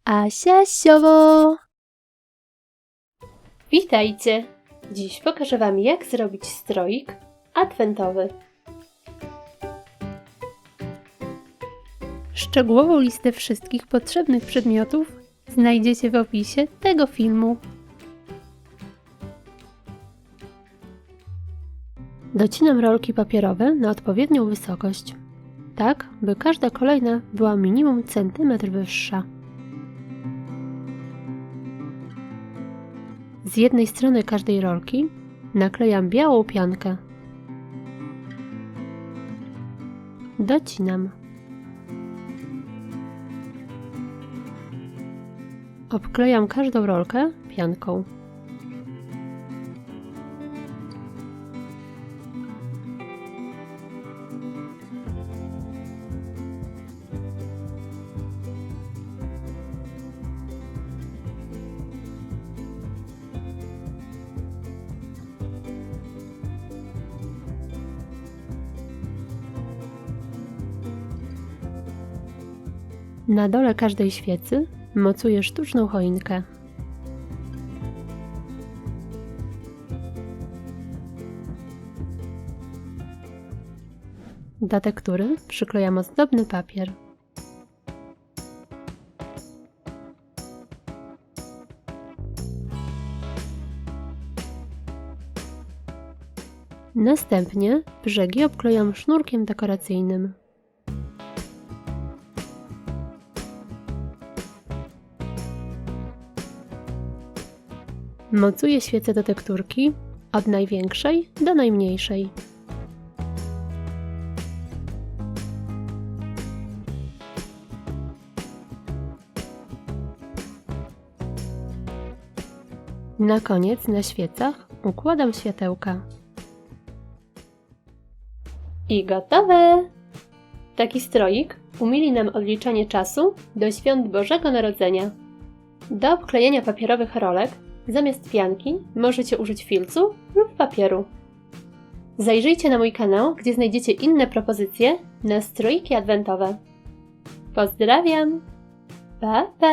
Asia Siowo! Witajcie! Dziś pokażę Wam, jak zrobić stroik adwentowy. Szczegółową listę wszystkich potrzebnych przedmiotów znajdziecie w opisie tego filmu. Docinam rolki papierowe na odpowiednią wysokość, tak by każda kolejna była minimum centymetr wyższa. Z jednej strony każdej rolki naklejam białą piankę. Docinam. Obklejam każdą rolkę pianką. Na dole każdej świecy mocuję sztuczną choinkę. Do tektury przyklejam ozdobny papier. Następnie brzegi obklejam sznurkiem dekoracyjnym. Mocuję świecę do tekturki od największej do najmniejszej. Na koniec na świecach układam światełka. I gotowe! Taki stroik umili nam odliczanie czasu do świąt Bożego Narodzenia. Do obklejenia papierowych rolek zamiast pianki możecie użyć filcu lub papieru. Zajrzyjcie na mój kanał, gdzie znajdziecie inne propozycje na stroiki adwentowe. Pozdrawiam! Pa, pa!